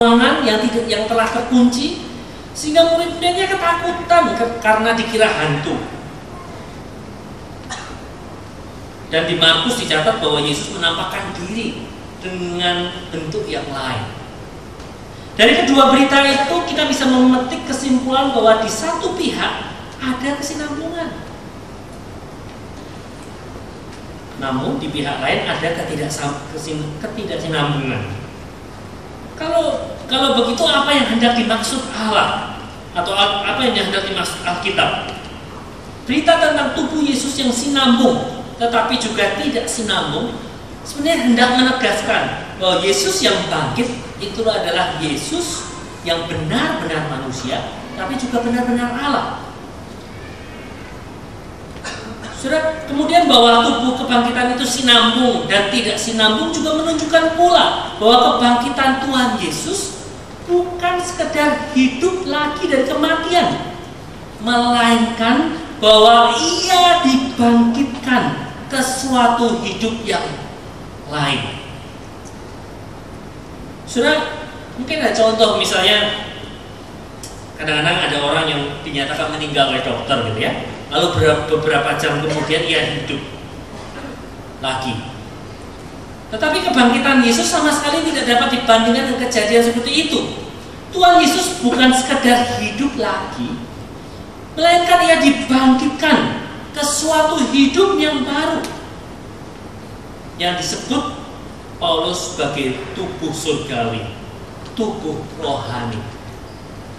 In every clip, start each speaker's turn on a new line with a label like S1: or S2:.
S1: ruangan yang telah terkunci, sehingga murid-muridnya ketakutan karena dikira hantu. Dan di Markus dicatat bahwa Yesus menampakkan diri dengan bentuk yang lain. Dari kedua berita itu kita bisa memetik kesimpulan bahwa di satu pihak ada kesinambungan, namun di pihak lain ada ketidaksinambungan. Kalau begitu, apa yang hendak dimaksud Allah atau apa yang hendak dimaksud Alkitab? Berita tentang tubuh Yesus yang sinambung tetapi juga tidak sinambung sebenarnya hendak menegaskan bahwa Yesus yang bangkit itu adalah Yesus yang benar-benar manusia tapi juga benar-benar Allah. Saudara, kemudian bahwa tubuh kebangkitan itu sinambung dan tidak sinambung juga menunjukkan pula bahwa kebangkitan Tuhan Yesus bukan sekedar hidup lagi dari kematian, melainkan bahwa Ia dibangkitkan ke suatu hidup yang lain. Saudara, mungkin ada contoh, misalnya kadang-kadang ada orang yang dinyatakan meninggal oleh dokter gitu ya, lalu beberapa jam kemudian ia hidup lagi. Tetapi kebangkitan Yesus sama sekali tidak dapat dibandingkan dengan kejadian seperti itu. Tuhan Yesus bukan sekedar hidup lagi, melainkan ia dibangkitkan ke suatu hidup yang baru, yang disebut Paulus sebagai tubuh surgawi, tubuh rohani.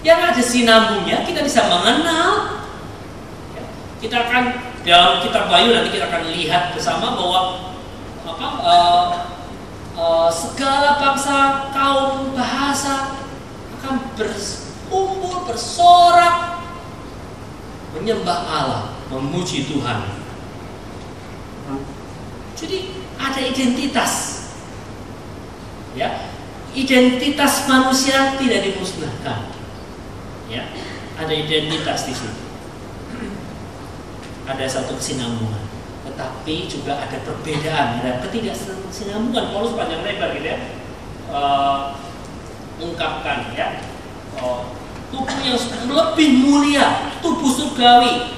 S1: Yang ada sinambungnya, kita bisa mengenal. Kita akan dalam kitab Wahyu nanti kita akan lihat bersama bahwa segala bangsa, kaum, bahasa akan berkumpul, bersorak, menyembah Allah, memuji Tuhan. Jadi ada identitas, ya, identitas manusia tidak dimusnahkan, ya, ada identitas di situ. Ada satu kesinambungan, tetapi juga ada perbedaan, ada ketidaksinambungan. Paulus panjang lebar gitu ya, ungkapkan ya, tubuh yang lebih mulia, tubuh surgawi,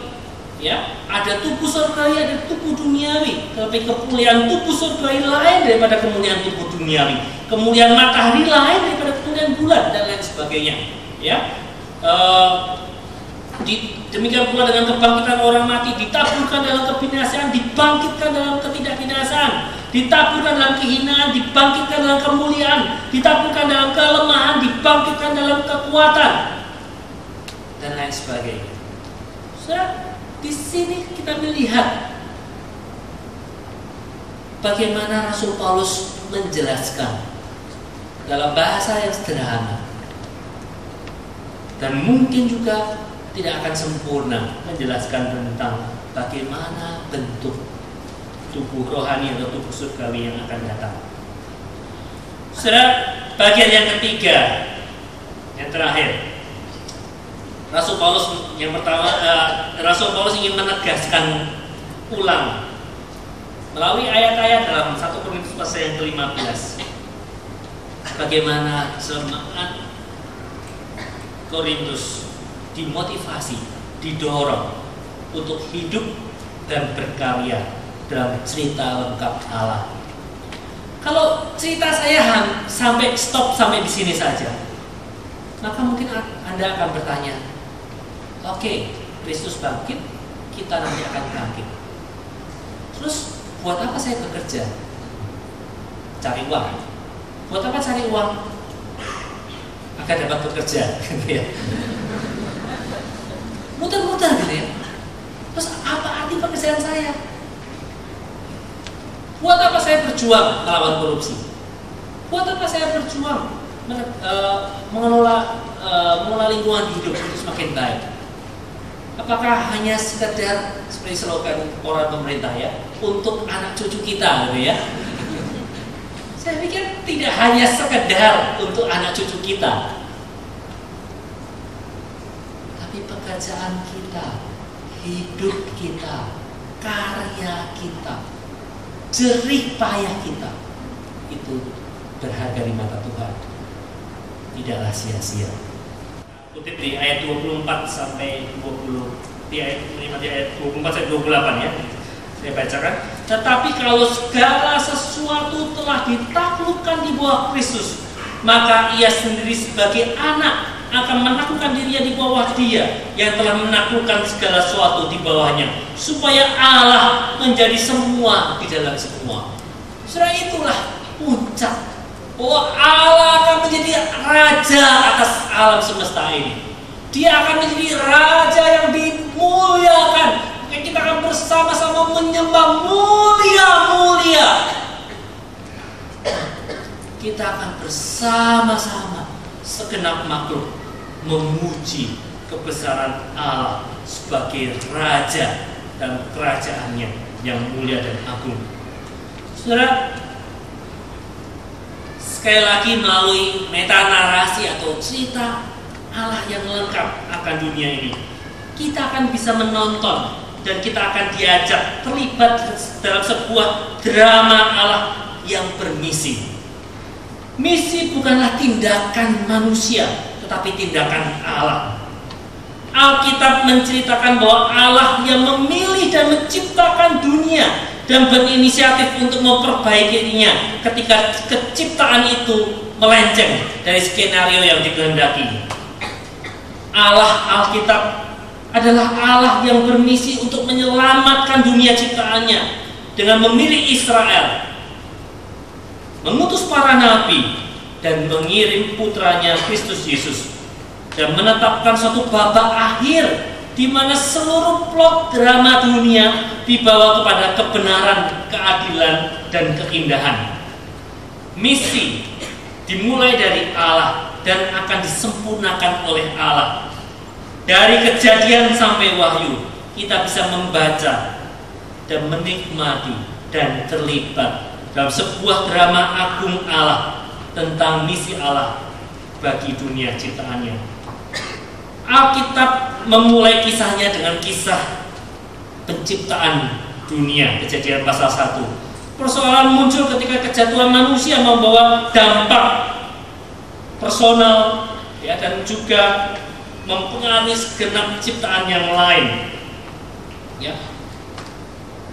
S1: ya, ada tubuh surgawi, ada tubuh duniawi. Tapi kemuliaan tubuh surgawi lain daripada kemuliaan tubuh duniawi, kemuliaan matahari lain daripada kemuliaan bulan dan lain sebagainya, ya. Demikian pula dengan kebangkitan orang mati, ditaburkan dalam kebinasaan, dibangkitkan dalam ketidakbinasaan, ditaburkan dalam kehinaan, dibangkitkan dalam kemuliaan, ditaburkan dalam kelemahan, dibangkitkan dalam kekuatan, dan lain sebagainya. Saudara, di sini kita melihat bagaimana Rasul Paulus menjelaskan dalam bahasa yang sederhana dan mungkin juga tidak akan sempurna menjelaskan tentang bagaimana bentuk tubuh rohani atau tubuh surgawi yang akan datang. Saudara, bagian yang ketiga, yang terakhir, Rasul Paulus yang pertama, Rasul Paulus ingin menegaskan ulang melalui ayat-ayat dalam 1 Korintus pasal yang ke-15 bagaimana semangat Korintus dimotivasi, didorong untuk hidup dan berkarya dalam cerita lengkap Allah. Kalau cerita saya sampai di sini saja, maka mungkin Anda akan bertanya, oke, Kristus bangkit, kita nanti akan bangkit. Terus buat apa saya bekerja? Cari uang. Buat apa cari uang? Agar dapat bekerja, gitu ya. Muter-muter gitu ya. Terus apa arti pekerjaan saya? Buat apa saya berjuang melawan korupsi? Buat apa saya berjuang mengelola lingkungan hidup itu semakin baik? Apakah hanya sekedar seperti slogan orang pemerintah ya, untuk anak cucu kita gitu ya? Saya pikir tidak hanya sekedar untuk anak cucu kita, pekerjaan kita, hidup kita, karya kita, jerih payah kita itu berharga di mata Tuhan. tidaklah sia-sia. Kutip di ayat 24 sampai 20, di ayat 24 sampai 28 ya. Saya bacakan. Tetapi kalau segala sesuatu telah ditaklukkan di bawah Kristus, maka ia sendiri sebagai anak akan menaklukkan dirinya di bawah Dia yang telah menaklukkan segala sesuatu di bawahnya, supaya Allah menjadi semua di dalam semua. Saudara, itulah puncak bahwa Allah akan menjadi raja atas alam semesta ini. Dia akan menjadi raja yang dimuliakan. Kita akan bersama-sama menyembah mulia-mulia. Kita akan bersama-sama segenap makhluk memuji kebesaran Allah sebagai raja dan kerajaannya yang mulia dan agung. Saudara, sekali lagi melalui metanarasi atau cerita Allah yang lengkap akan dunia ini, kita akan bisa menonton dan kita akan diajak terlibat dalam sebuah drama Allah yang bermisi. Misi bukanlah tindakan manusia, tetapi tindakan Allah. Alkitab menceritakan bahwa Allah yang memilih dan menciptakan dunia dan berinisiatif untuk memperbaikinya ketika keciptaan itu melenceng dari skenario yang dikehendaki. Alkitab adalah Allah yang bermisi untuk menyelamatkan dunia ciptaannya dengan memilih Israel, mengutus para nabi, dan mengirim putranya Kristus Yesus, dan menetapkan suatu babak akhir di mana seluruh plot drama dunia dibawa kepada kebenaran, keadilan, dan keindahan. Misi dimulai dari Allah dan akan disempurnakan oleh Allah. Dari Kejadian sampai Wahyu, kita bisa membaca dan menikmati dan terlibat dalam sebuah drama agung Allah tentang misi Allah bagi dunia ciptaannya. Alkitab memulai kisahnya dengan kisah penciptaan dunia, Kejadian pasal 1. Persoalan muncul ketika kejatuhan manusia membawa dampak personal ya, dan juga mempengaruhi segenap ciptaan yang lain. Ya.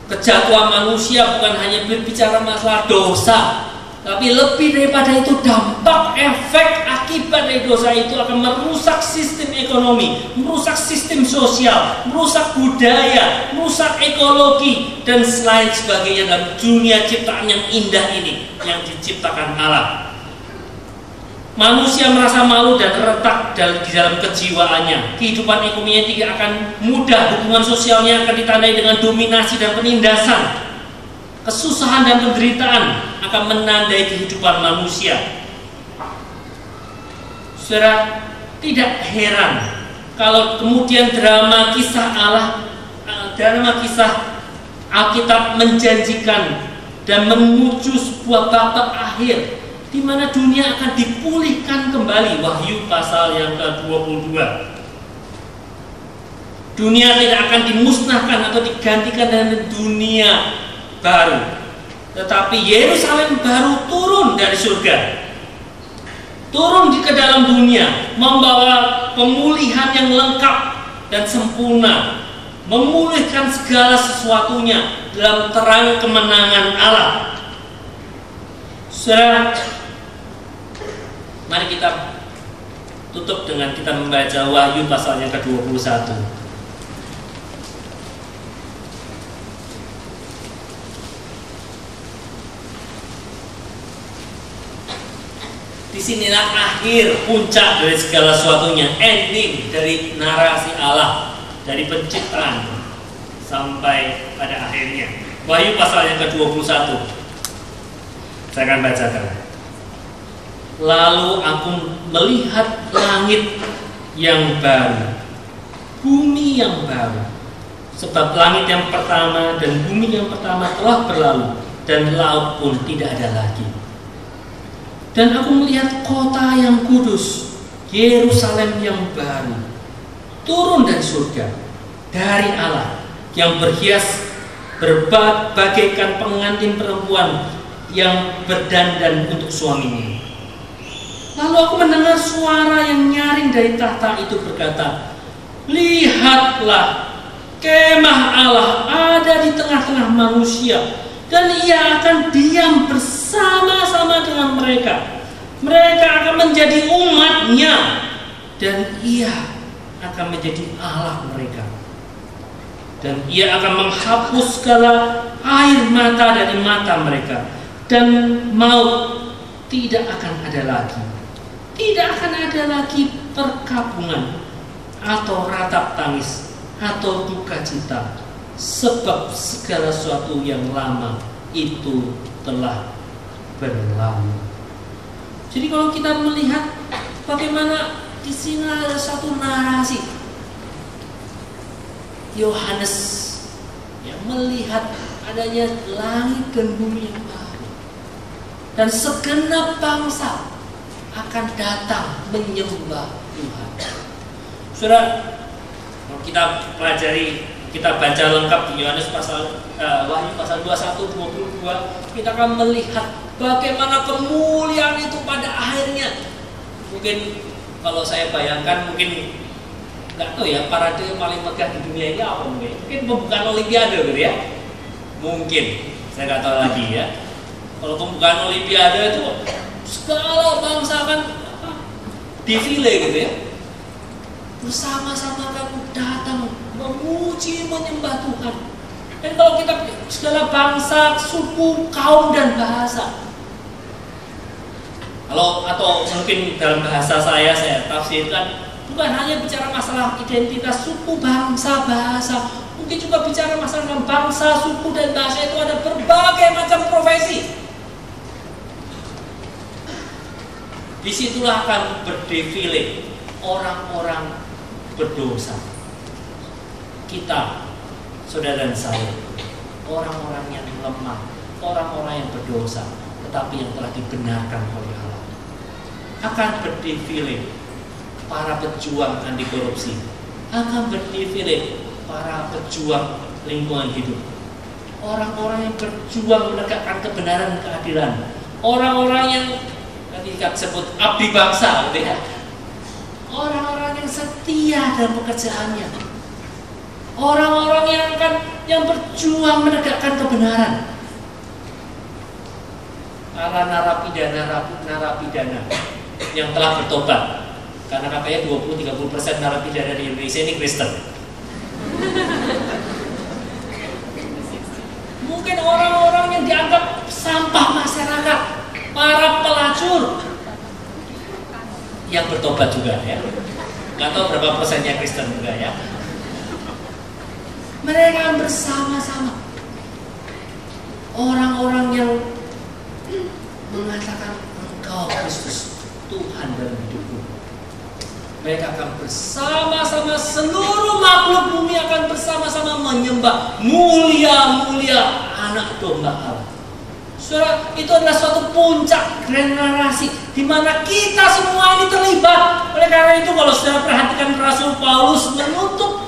S1: Kejatuhan manusia bukan hanya berbicara masalah dosa, tapi lebih daripada itu dampak, efek, akibat dari dosa itu akan merusak sistem ekonomi, merusak sistem sosial, merusak budaya, merusak ekologi, dan selain sebagainya dalam dunia ciptaan yang indah ini yang diciptakan Allah. Manusia merasa malu dan retak di dalam kejiwaannya. Kehidupan ekonominya tidak akan mudah. Hubungan sosialnya akan ditandai dengan dominasi dan penindasan. Kesusahan dan penderitaan akan menandai kehidupan manusia. Saudara, tidak heran kalau kemudian drama kisah Alkitab menjanjikan dan menuju sebuah babak akhir di mana dunia akan dipulihkan kembali. Wahyu pasal yang ke-22. Dunia tidak akan dimusnahkan atau digantikan dengan dunia baru, tetapi Yerusalem baru turun dari surga, turun ke dalam dunia, membawa pemulihan yang lengkap dan sempurna, memulihkan segala sesuatunya dalam terang kemenangan Allah. Saudara, mari kita tutup dengan kita membaca Wahyu pasal yang ke-21. Disinilah akhir puncak dari segala sesuatunya, ending dari narasi Allah, dari penciptaan sampai pada akhirnya. Wahyu pasal yang ke-21. Saya akan bacakan. Lalu aku melihat langit yang baru, bumi yang baru, sebab langit yang pertama dan bumi yang pertama telah berlalu, dan laut pun tidak ada lagi. Dan aku melihat kota yang kudus, Yerusalem yang baru, turun dari surga, dari Allah, yang berhias bagaikan pengantin perempuan yang berdandan untuk suaminya. Lalu aku mendengar suara yang nyaring dari tahta itu berkata, lihatlah, kemah Allah ada di tengah-tengah manusia, dan ia akan diam bersama-sama dengan mereka. Mereka akan menjadi umatnya, dan ia akan menjadi Allah mereka. Dan ia akan menghapus segala air mata dari mata mereka, dan maut tidak akan ada lagi. Tidak akan ada lagi perkabungan atau ratap tangis atau duka cita, sebab segala sesuatu yang lama itu telah berlalu. Jadi kalau kita melihat bagaimana di sini ada satu narasi, Yohanes yang melihat adanya langit dan bumi yang baru, dan segenap bangsa akan datang menyembah Tuhan. Saudara, kalau kita pelajari, kita baca lengkap di Yohanes pasal Wahyu pasal 21-22, kita akan melihat bagaimana kemuliaan itu pada akhirnya. Mungkin kalau saya bayangkan, mungkin nggak tahu ya, parade yang paling megah di dunia ini apa mungkin? Mungkin pembukaan Olimpiade gitu ya. Mungkin, saya nggak tahu lagi ya. Kalau pembukaan Olimpiade itu segala bangsa akan defile gitu ya, bersama-sama akan datang memuji menyembah Tuhan. Dan kalau kita segala bangsa, suku, kaum dan bahasa, atau mungkin dalam bahasa saya tafsirkan, bukan hanya bicara masalah identitas suku, bangsa, bahasa, mungkin juga bicara masalah bangsa, suku dan bahasa itu ada berbagai macam profesi. Disitulah akan berdefile orang-orang berdosa. Kita, saudara dan saya, orang-orang yang lemah, orang-orang yang berdosa, tetapi yang telah dibenarkan oleh Allah. Akan berdefile para pejuang anti korupsi, akan berdefile para pejuang lingkungan hidup, orang-orang yang berjuang menegakkan kebenaran dan keadilan, orang-orang yang tadi kita sebut abdi bangsa, gitu ya. Orang-orang yang setia dalam pekerjaannya, orang-orang yang berjuang menegakkan kebenaran. Para narapidana yang telah bertobat, karena katanya 20-30% narapidana di Indonesia ini Kristen. Mungkin orang-orang yang dianggap sampah masyarakat, para pelacur yang bertobat juga ya. Gak tahu berapa persennya Kristen juga ya. Mereka bersama-sama, orang-orang yang mengatakan Engkau Kristus Tuhan dalam hidupku. Mereka akan bersama-sama, seluruh makhluk bumi akan bersama-sama menyembah mulia-mulia anak domba Allah. Saudara, itu adalah suatu puncak generasi di mana kita semua ini terlibat. Oleh karena itu, kalau saudara perhatikan Rasul Paulus menutup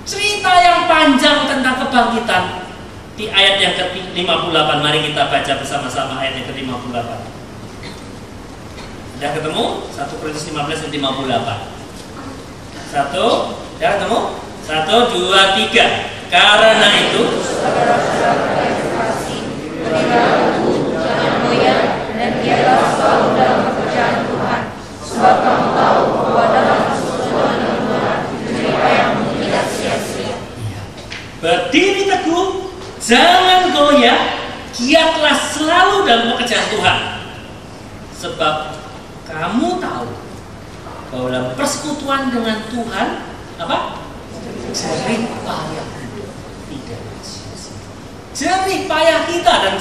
S1: cerita yang panjang tentang kebangkitan di ayat yang ke-58. Mari kita baca bersama-sama ayat yang ke-58. Sudah ketemu? 1 Korintus 15 dan 58. Satu, sudah ketemu? 1, 2, 3. Karena itu,
S2: dan biarlah selalu dalam pekerjaan Tuhan, sebab kamu tahu bahwa dalam persekutuan dengan Tuhan jeripayahmu tidak sia-sia.
S1: berdiri teguh, jangan goyah, giatlah selalu dalam pekerjaan Tuhan, sebab kamu tahu bahwa dalam persekutuan dengan Tuhan apa? Jerih payah tidak sia-sia. Jerih payah kita, dan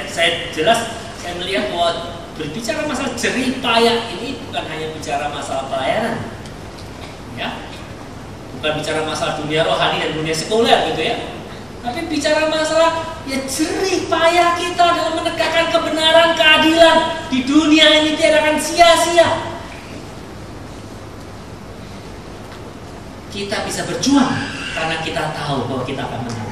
S1: saya jelas saya melihat bahwa berbicara masalah jerih payah ini bukan hanya bicara masalah pelayanan, ya, bukan bicara masalah dunia rohani dan dunia sekuler gitu ya, tapi bicara masalah ya jerih payah kita dalam menegakkan kebenaran, keadilan di dunia ini tidak akan sia-sia. Kita bisa berjuang karena kita tahu bahwa kita akan menang.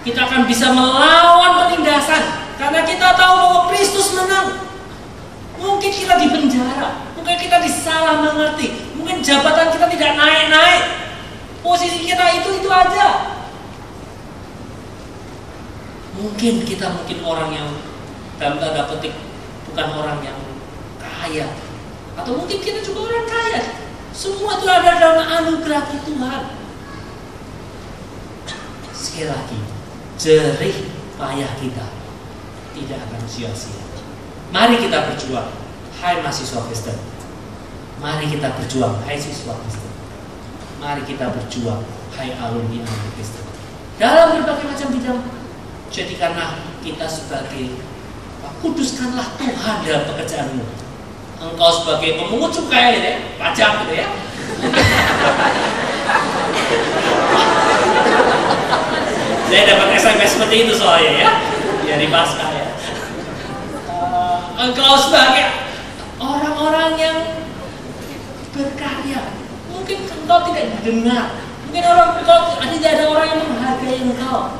S1: Kita akan bisa melawan penindasan karena kita tahu bahwa Kristus menang. Mungkin kita di penjara, Mungkin kita disalah mengerti, mungkin jabatan kita tidak naik-naik, posisi kita itu aja. Mungkin kita orang yang dalam tanda petik bukan orang yang kaya, atau mungkin kita juga orang kaya. Semua itu ada dalam anugerah Tuhan. Sekali lagi, jerih payah kita tidak akan sia-sia. Mari kita berjuang, hai mahasiswa Kristen. Mari kita berjuang, hai siswa Kristen. Mari kita berjuang, hai alumni Kristen. Dalam berbagai macam bidang. Jadikanlah kita sebagai, kuduskanlah Tuhan dalam pekerjaanmu. Engkau sebagai pemungut cukai gitu ya, pajak gitu ya. Saya dapat SMS seperti itu soalnya ya, dari Pasca ya. Engkau sebagai orang-orang yang berkarya, mungkin engkau tidak didengar, mungkin tidak ada orang yang menghargai engkau.